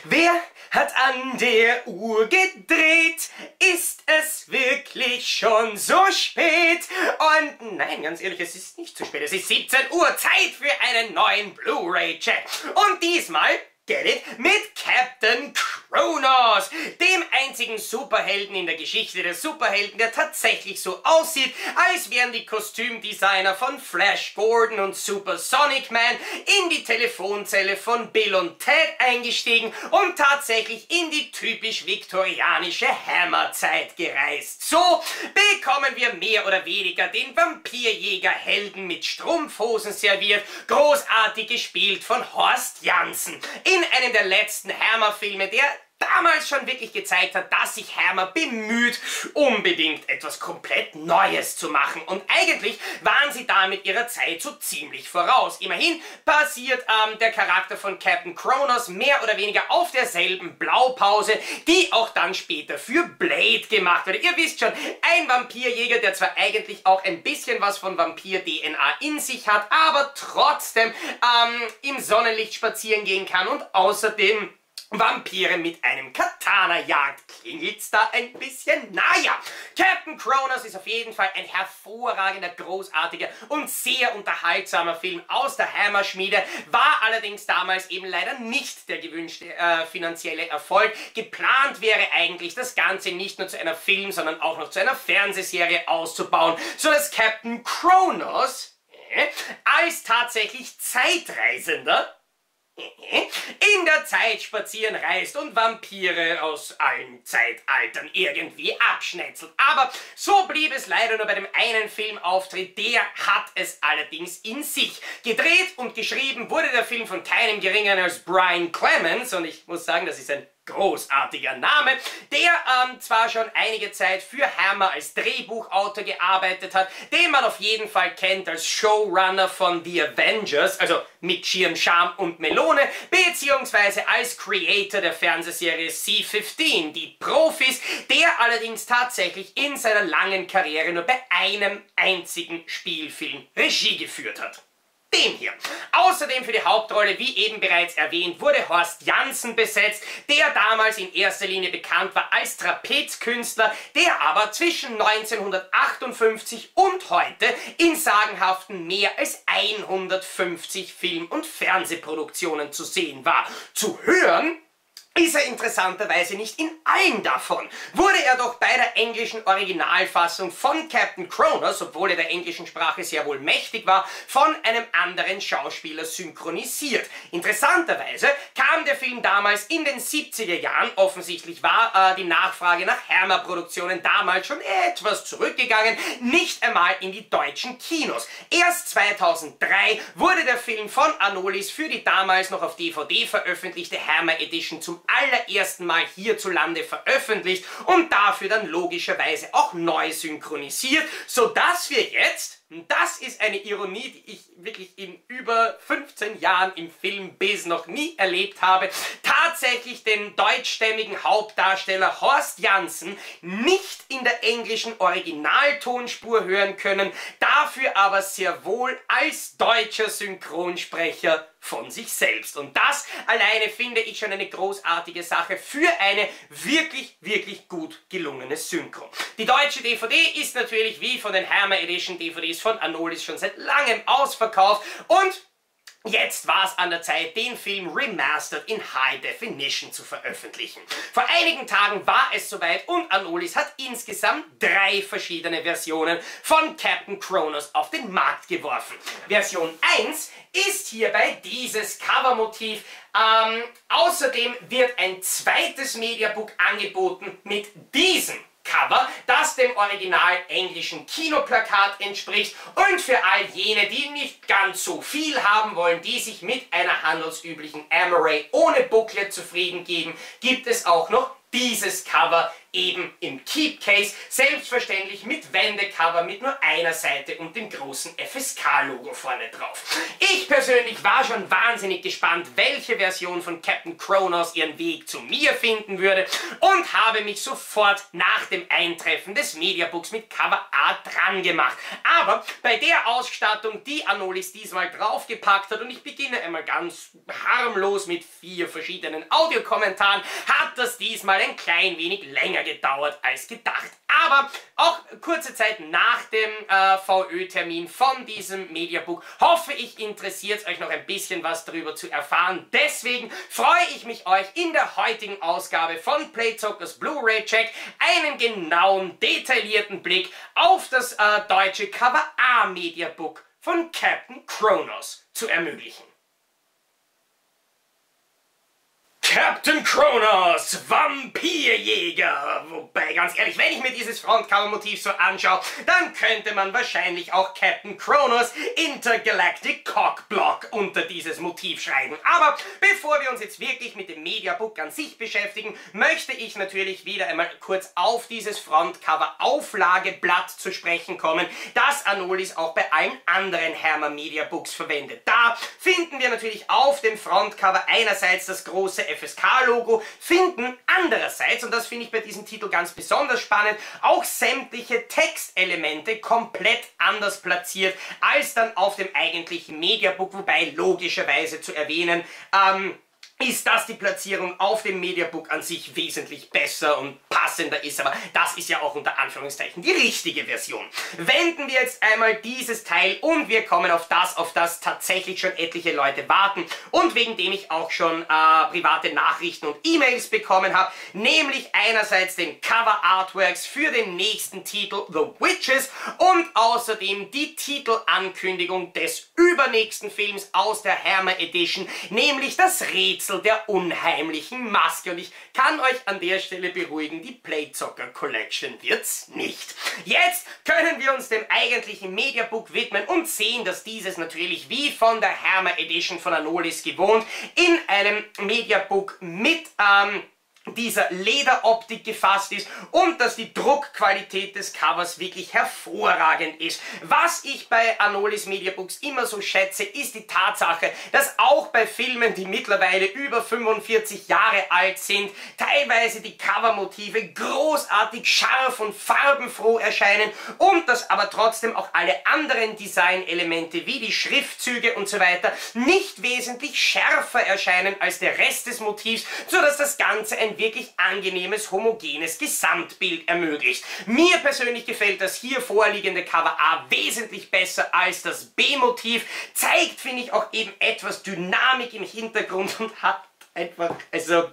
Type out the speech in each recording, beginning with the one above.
Wer hat an der Uhr gedreht? Ist es wirklich schon so spät? Und nein, ganz ehrlich, es ist nicht zu spät. Es ist 17 Uhr, Zeit für einen neuen Blu-ray-Check. Und diesmal, get it, mit Captain KRONOS, dem einzigen Superhelden in der Geschichte der Superhelden, der tatsächlich so aussieht, als wären die Kostümdesigner von Flash Gordon und Super Sonic Man in die Telefonzelle von Bill und Ted eingestiegen und tatsächlich in die typisch viktorianische Hammerzeit gereist. So bekommen wir mehr oder weniger den Vampirjäger-Helden mit Strumpfhosen serviert, großartig gespielt von Horst Janssen, in einem der letzten Hammer-Filme, der damals schon wirklich gezeigt hat, dass sich Hammer bemüht, unbedingt etwas komplett Neues zu machen. Und eigentlich waren sie damit ihrer Zeit so ziemlich voraus. Immerhin basiert der Charakter von Captain KRONOS mehr oder weniger auf derselben Blaupause, die auch dann später für Blade gemacht wurde. Ihr wisst schon, ein Vampirjäger, der zwar eigentlich auch ein bisschen was von Vampir-DNA in sich hat, aber trotzdem im Sonnenlicht spazieren gehen kann und außerdem Vampire mit einem Katana jagt. Klingelt's da ein bisschen? Naja, Captain KRONOS ist auf jeden Fall ein hervorragender, großartiger und sehr unterhaltsamer Film aus der Hammer-Schmiede, war allerdings damals eben leider nicht der gewünschte finanzielle Erfolg. Geplant wäre eigentlich, das Ganze nicht nur zu einer Film-, sondern auch noch zu einer Fernsehserie auszubauen, sodass Captain KRONOS als tatsächlich Zeitreisender in der Zeit spazieren reist und Vampire aus allen Zeitaltern irgendwie abschnetzelt. Aber so blieb es leider nur bei dem einen Filmauftritt, der hat es allerdings in sich. Gedreht und geschrieben wurde der Film von keinem geringeren als Brian Clemens, und ich muss sagen, das ist ein großartiger Name, der zwar schon einige Zeit für Hammer als Drehbuchautor gearbeitet hat, den man auf jeden Fall kennt als Showrunner von The Avengers, also mit Schirm, Charme und Melone, beziehungsweise als Creator der Fernsehserie C-15, die Profis, der allerdings tatsächlich in seiner langen Karriere nur bei einem einzigen Spielfilm Regie geführt hat. Dem hier. Außerdem für die Hauptrolle, wie eben bereits erwähnt, wurde Horst Janssen besetzt, der damals in erster Linie bekannt war als Trapezkünstler, der aber zwischen 1958 und heute in sagenhaften mehr als 150 Film- und Fernsehproduktionen zu sehen war. Zu hören ist er interessanterweise nicht in allen davon. Wurde er doch bei der englischen Originalfassung von Captain KRONOS, obwohl er der englischen Sprache sehr wohl mächtig war, von einem anderen Schauspieler synchronisiert. Interessanterweise kam der Film damals in den 70er Jahren, offensichtlich war die Nachfrage nach Hammer-Produktionen damals schon etwas zurückgegangen, nicht einmal in die deutschen Kinos. Erst 2003 wurde der Film von Anolis für die damals noch auf DVD veröffentlichte Hammer Edition zum allerersten Mal hierzulande veröffentlicht und dafür dann logischerweise auch neu synchronisiert, sodass wir jetzt, das ist eine Ironie, die ich wirklich in über 15 Jahren im Filmbiz noch nie erlebt habe, tatsächlich den deutschstämmigen Hauptdarsteller Horst Janssen nicht in der englischen Originaltonspur hören können, dafür aber sehr wohl als deutscher Synchronsprecher von sich selbst. Und das alleine finde ich schon eine großartige Sache für eine wirklich, wirklich gut gelungene Synchro. Die deutsche DVD ist natürlich wie von den Hammer Edition DVDs von Anolis schon seit langem ausverkauft und jetzt war es an der Zeit, den Film remastered in High Definition zu veröffentlichen. Vor einigen Tagen war es soweit und Anolis hat insgesamt 3 verschiedene Versionen von Captain KRONOS auf den Markt geworfen. Version 1 ist hierbei dieses Covermotiv. Außerdem wird ein zweites Mediabook angeboten mit diesem Cover, das dem original englischen Kinoplakat entspricht, und für all jene, die nicht ganz so viel haben wollen, die sich mit einer handelsüblichen Amaray ohne Booklet zufrieden geben, gibt es auch noch dieses Cover eben im Keep Case, selbstverständlich mit Wendecover mit nur einer Seite und dem großen FSK-Logo vorne drauf. Ich persönlich war schon wahnsinnig gespannt, welche Version von Captain KRONOS ihren Weg zu mir finden würde und habe mich sofort nach dem Eintreffen des Mediabooks mit Cover A dran gemacht. Aber bei der Ausstattung, die Anolis diesmal draufgepackt hat, und ich beginne einmal ganz harmlos mit 4 verschiedenen Audiokommentaren, hat das diesmal ein klein wenig länger gedauert als gedacht. Aber auch kurze Zeit nach dem VÖ-Termin von diesem Mediabook hoffe ich, interessiert es euch noch ein bisschen was darüber zu erfahren. Deswegen freue ich mich, euch in der heutigen Ausgabe von Playzockers Blu-ray Check einen genauen, detaillierten Blick auf das deutsche Cover A Mediabook von Captain KRONOS zu ermöglichen. Captain KRONOS, Vampirjäger. Wobei, ganz ehrlich, wenn ich mir dieses Frontcover-Motiv so anschaue, dann könnte man wahrscheinlich auch Captain KRONOS Intergalactic Cockblock unter dieses Motiv schreiben. Aber bevor wir uns jetzt wirklich mit dem Mediabook an sich beschäftigen, möchte ich natürlich wieder einmal kurz auf dieses Frontcover-Auflageblatt zu sprechen kommen, das Anolis auch bei allen anderen Hermer Mediabooks verwendet. Da finden wir natürlich auf dem Frontcover einerseits das große FSK-Logo, finden andererseits, und das finde ich bei diesem Titel ganz besonders spannend, auch sämtliche Textelemente komplett anders platziert als dann auf dem eigentlichen Mediabook, wobei logischerweise zu erwähnen, ist, dass die Platzierung auf dem Mediabook an sich wesentlich besser und passender ist, aber das ist ja auch unter Anführungszeichen die richtige Version. Wenden wir jetzt einmal dieses Teil und wir kommen auf das tatsächlich schon etliche Leute warten und wegen dem ich auch schon private Nachrichten und E-Mails bekommen habe, nämlich einerseits den Cover Artworks für den nächsten Titel The Witches und außerdem die Titelankündigung des übernächsten Films aus der Hermer Edition, nämlich das Rätsel der unheimlichen Maske. Und ich kann euch an der Stelle beruhigen, die Playzocker Collection wird's nicht. Jetzt können wir uns dem eigentlichen Mediabook widmen und sehen, dass dieses natürlich wie von der Hermer Edition von Anolis gewohnt in einem Mediabook mit dieser Lederoptik gefasst ist und dass die Druckqualität des Covers wirklich hervorragend ist. Was ich bei Anolis Mediabooks immer so schätze, ist die Tatsache, dass auch bei Filmen, die mittlerweile über 45 Jahre alt sind, teilweise die Covermotive großartig scharf und farbenfroh erscheinen und dass aber trotzdem auch alle anderen Designelemente wie die Schriftzüge und so weiter nicht wesentlich schärfer erscheinen als der Rest des Motivs, sodass das Ganze ein wirklich angenehmes, homogenes Gesamtbild ermöglicht. Mir persönlich gefällt das hier vorliegende Cover A wesentlich besser als das B-Motiv, zeigt, finde ich, auch eben etwas Dynamik im Hintergrund und hat einfach, also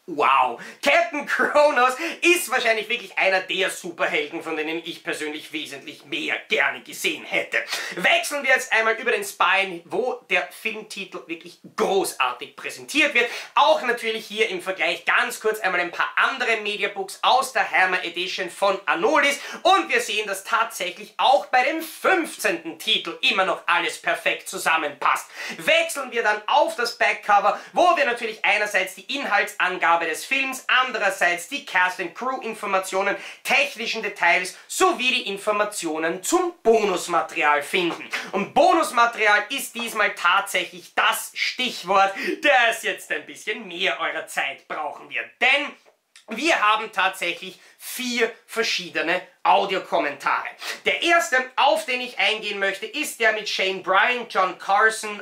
wow! Captain KRONOS ist wahrscheinlich wirklich einer der Superhelden, von denen ich persönlich wesentlich mehr gerne gesehen hätte. Wechseln wir jetzt einmal über den Spine, wo der Filmtitel wirklich großartig präsentiert wird. Auch natürlich hier im Vergleich ganz kurz einmal ein paar andere Mediabooks aus der Hermer Edition von Anolis. Und wir sehen, dass tatsächlich auch bei dem 15. Titel immer noch alles perfekt zusammenpasst. Wechseln wir dann auf das Backcover, wo wir natürlich einerseits die Inhaltsangabe des Films, andererseits die Cast- and Crew-Informationen, technischen Details sowie die Informationen zum Bonusmaterial finden. Und Bonusmaterial ist diesmal tatsächlich das Stichwort, das jetzt ein bisschen mehr eurer Zeit brauchen wird. Denn wir haben tatsächlich 4 verschiedene Audiokommentare. Der erste, auf den ich eingehen möchte, ist der mit Shane Bryan, John Carson,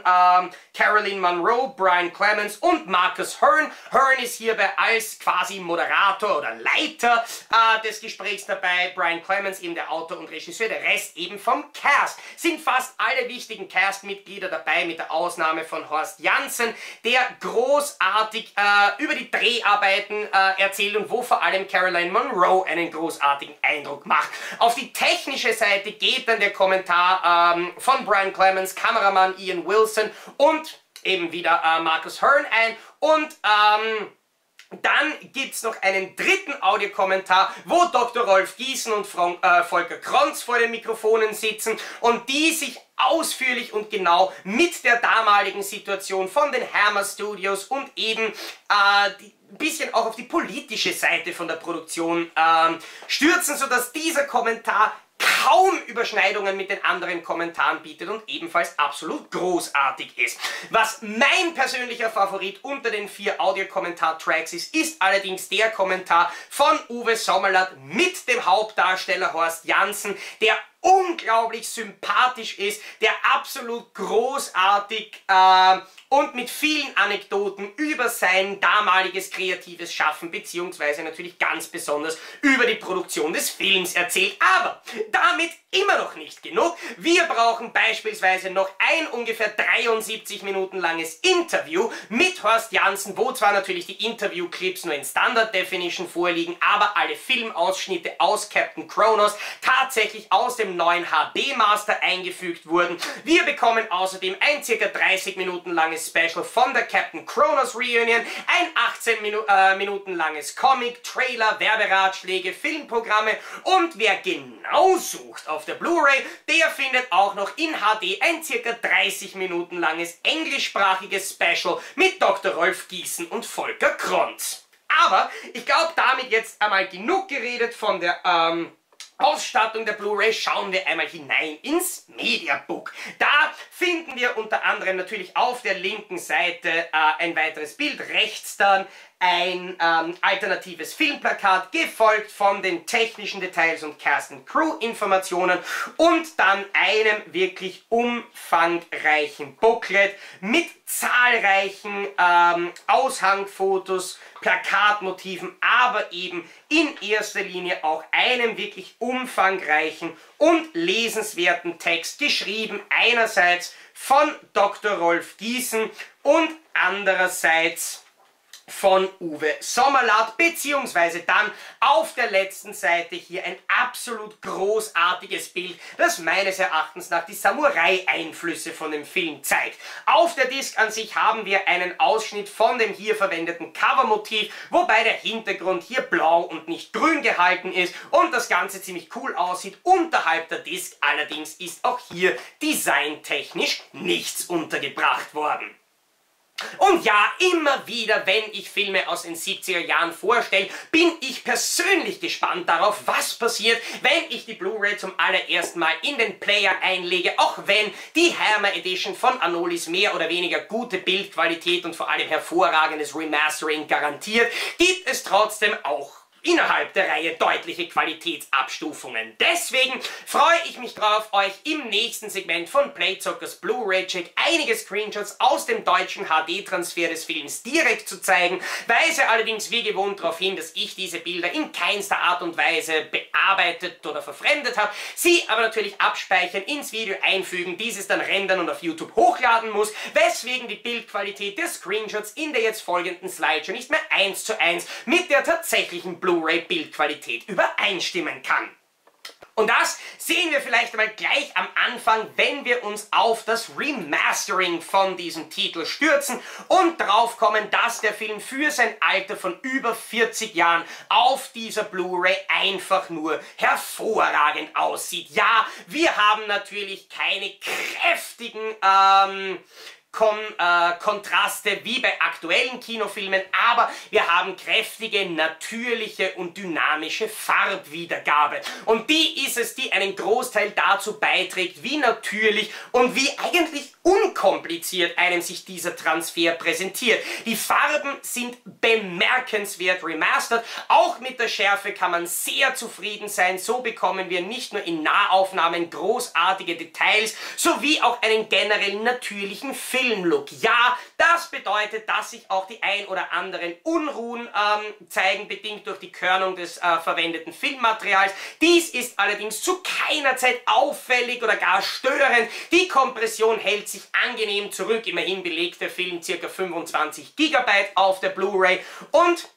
Caroline Munro, Brian Clemens und Marcus Hearn. Hearn ist hierbei als quasi Moderator oder Leiter des Gesprächs dabei. Brian Clemens eben der Autor und Regisseur, der Rest eben vom Cast. Sind fast alle wichtigen Cast-Mitglieder dabei, mit der Ausnahme von Horst Janssen, der großartig über die Dreharbeiten erzählt und wo vor allem Caroline Munro einen großartigen Eindruck macht. Auf die technische Seite geht dann der Kommentar von Brian Clemens, Kameramann Ian Wilson und eben wieder Marcus Hearn ein und dann gibt es noch einen dritten Audiokommentar, wo Dr. Rolf Gießen und Volker Kronz vor den Mikrofonen sitzen und die sich ausführlich und genau mit der damaligen Situation von den Hermer Studios und eben ein bisschen auch auf die politische Seite von der Produktion stürzen, sodass dieser Kommentar kaum Überschneidungen mit den anderen Kommentaren bietet und ebenfalls absolut großartig ist. Was mein persönlicher Favorit unter den 4 Audiokommentar-Tracks ist, ist allerdings der Kommentar von Uwe Sommerlath mit dem Hauptdarsteller Horst Janssen, der unglaublich sympathisch ist, der absolut großartig und mit vielen Anekdoten über sein damaliges kreatives Schaffen beziehungsweise natürlich ganz besonders über die Produktion des Films erzählt. Aber damit immer noch nicht genug. Wir brauchen beispielsweise noch ein ungefähr 73 Minuten langes Interview mit Horst Janssen, wo zwar natürlich die Interviewclips nur in Standard Definition vorliegen, aber alle Filmausschnitte aus Captain KRONOS tatsächlich aus dem neuen HD-Master eingefügt wurden. Wir bekommen außerdem ein ca. 30 Minuten langes Special von der Captain KRONOS Reunion, ein 18 Minuten langes Comic, Trailer, Werberatschläge, Filmprogramme und wer genau sucht auf der Blu-ray, der findet auch noch in HD ein ca. 30 Minuten langes englischsprachiges Special mit Dr. Rolf Gießen und Volker Kronz. Aber ich glaube, damit jetzt einmal genug geredet von der Ausstattung der Blu-ray. Schauen wir einmal hinein ins Mediabook. Da finden wir unter anderem natürlich auf der linken Seite ein weiteres Bild, rechts dann ein alternatives Filmplakat, gefolgt von den technischen Details und Cast and Crew Informationen und dann einem wirklich umfangreichen Booklet mit zahlreichen Aushangfotos, Plakatmotiven, aber eben in erster Linie auch einem wirklich umfangreichen und lesenswerten Text, geschrieben einerseits von Dr. Rolf Gießen und andererseits von Uwe Sommerlath, beziehungsweise dann auf der letzten Seite hier ein absolut großartiges Bild, das meines Erachtens nach die Samurai-Einflüsse von dem Film zeigt. Auf der Disc an sich haben wir einen Ausschnitt von dem hier verwendeten Covermotiv, wobei der Hintergrund hier blau und nicht grün gehalten ist und das Ganze ziemlich cool aussieht. Unterhalb der Disc allerdings ist auch hier designtechnisch nichts untergebracht worden. Und ja, immer wieder, wenn ich Filme aus den 70er Jahren vorstelle, bin ich persönlich gespannt darauf, was passiert, wenn ich die Blu-ray zum allerersten Mal in den Player einlege, auch wenn die Hammer Edition von Anolis mehr oder weniger gute Bildqualität und vor allem hervorragendes Remastering garantiert, gibt es trotzdem auch innerhalb der Reihe deutliche Qualitätsabstufungen. Deswegen freue ich mich drauf, euch im nächsten Segment von Playzockers Blu-ray Check einige Screenshots aus dem deutschen HD-Transfer des Films direkt zu zeigen, weise allerdings wie gewohnt darauf hin, dass ich diese Bilder in keinster Art und Weise bearbeitet oder verfremdet habe, sie aber natürlich abspeichern, ins Video einfügen, dieses dann rendern und auf YouTube hochladen muss, weswegen die Bildqualität der Screenshots in der jetzt folgenden Slideshow nicht mehr 1:1 mit der tatsächlichen Blu-ray-Bildqualität übereinstimmen kann. Und das sehen wir vielleicht einmal gleich am Anfang, wenn wir uns auf das Remastering von diesem Titel stürzen und drauf kommen, dass der Film für sein Alter von über 40 Jahren auf dieser Blu-ray einfach nur hervorragend aussieht. Ja, wir haben natürlich keine kräftigen Kontraste wie bei aktuellen Kinofilmen, aber wir haben kräftige, natürliche und dynamische Farbwiedergabe. Und die ist es, die einen Großteil dazu beiträgt, wie natürlich und wie eigentlich unkompliziert einem sich dieser Transfer präsentiert. Die Farben sind bemerkenswert remastert, auch mit der Schärfe kann man sehr zufrieden sein. So bekommen wir nicht nur in Nahaufnahmen großartige Details, sowie auch einen generell natürlichen Filmlook. Ja, das bedeutet, dass sich auch die ein oder anderen Unruhen zeigen, bedingt durch die Körnung des verwendeten Filmmaterials. Dies ist allerdings zu keiner Zeit auffällig oder gar störend. Die Kompression hält sich angenehm zurück. Immerhin belegt der Film ca. 25 GB auf der Blu-ray und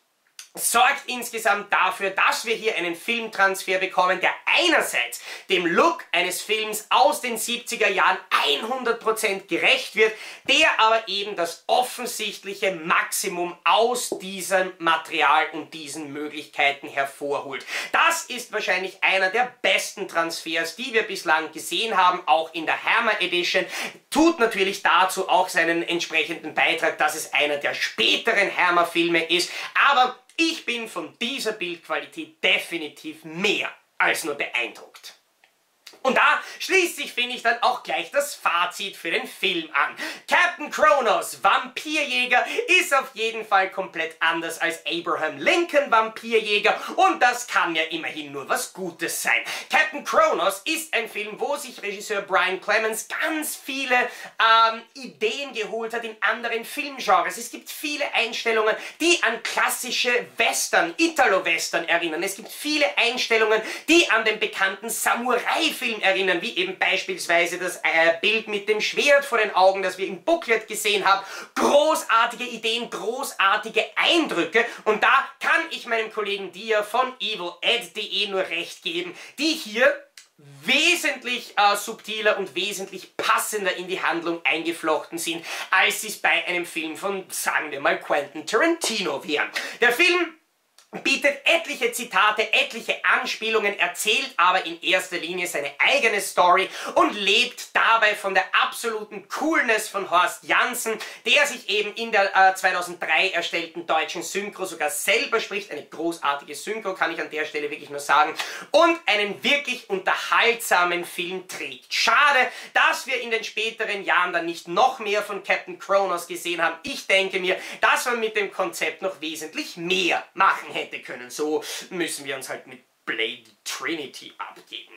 sorgt insgesamt dafür, dass wir hier einen Filmtransfer bekommen, der einerseits dem Look eines Films aus den 70er Jahren 100% gerecht wird, der aber eben das offensichtliche Maximum aus diesem Material und diesen Möglichkeiten hervorholt. Das ist wahrscheinlich einer der besten Transfers, die wir bislang gesehen haben, auch in der Hammer Edition. Tut natürlich dazu auch seinen entsprechenden Beitrag, dass es einer der späteren Hammer-Filme ist, aber ich bin von dieser Bildqualität definitiv mehr als nur beeindruckt. Und da schließt sich, finde ich, dann auch gleich das Fazit für den Film an. Captain KRONOS, Vampirjäger, ist auf jeden Fall komplett anders als Abraham Lincoln Vampirjäger und das kann ja immerhin nur was Gutes sein. Captain KRONOS ist ein Film, wo sich Regisseur Brian Clemens ganz viele Ideen geholt hat in anderen Filmgenres. Es gibt viele Einstellungen, die an klassische Western, Italo-Western erinnern. Es gibt viele Einstellungen, die an den bekannten Samurai-Film erinnern, wie eben beispielsweise das Bild mit dem Schwert vor den Augen, das wir im Booklet gesehen haben. Großartige Ideen, großartige Eindrücke und da kann ich meinem Kollegen Dia von eviledde nur recht geben, die hier wesentlich subtiler und wesentlich passender in die Handlung eingeflochten sind, als sie es bei einem Film von, sagen wir mal, Quentin Tarantino wären. Der Film bietet etliche Zitate, etliche Anspielungen, erzählt aber in erster Linie seine eigene Story und lebt dabei von der absoluten Coolness von Horst Janssen, der sich eben in der 2003 erstellten deutschen Synchro sogar selber spricht. Eine großartige Synchro, kann ich an der Stelle wirklich nur sagen. Und einen wirklich unterhaltsamen Film trägt. Schade, dass wir in den späteren Jahren dann nicht noch mehr von Captain KRONOS gesehen haben. Ich denke mir, dass man mit dem Konzept noch wesentlich mehr machen hätte können. So müssen wir uns halt mit Blade Trinity abgeben.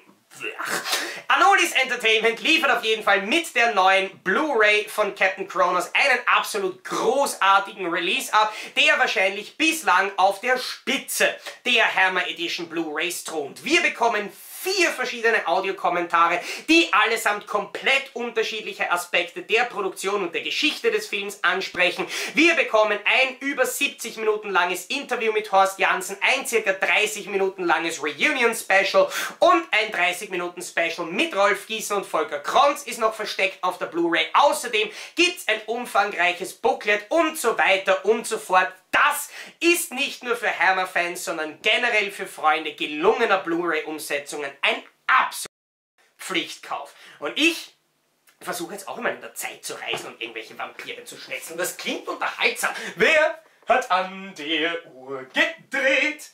Anolis Entertainment liefert auf jeden Fall mit der neuen Blu-ray von Captain KRONOS einen absolut großartigen Release ab, der wahrscheinlich bislang auf der Spitze der Hammer Edition Blu-rays thront. Wir bekommen 4 verschiedene Audiokommentare, die allesamt komplett unterschiedliche Aspekte der Produktion und der Geschichte des Films ansprechen. Wir bekommen ein über 70 Minuten langes Interview mit Horst Janssen, ein circa 30 Minuten langes Reunion-Special und ein 30 Minuten Special mit Rolf Gießen und Volker Kronz ist noch versteckt auf der Blu-ray. Außerdem gibt es ein umfangreiches Booklet und so weiter und so fort. Das ist nicht nur für Hammer-Fans, sondern generell für Freunde gelungener Blu-ray-Umsetzungen ein absoluter Pflichtkauf. Und ich versuche jetzt auch immer in der Zeit zu reisen und irgendwelche Vampire zu schnetzen. Das klingt unterhaltsam. Wer hat an der Uhr gedreht?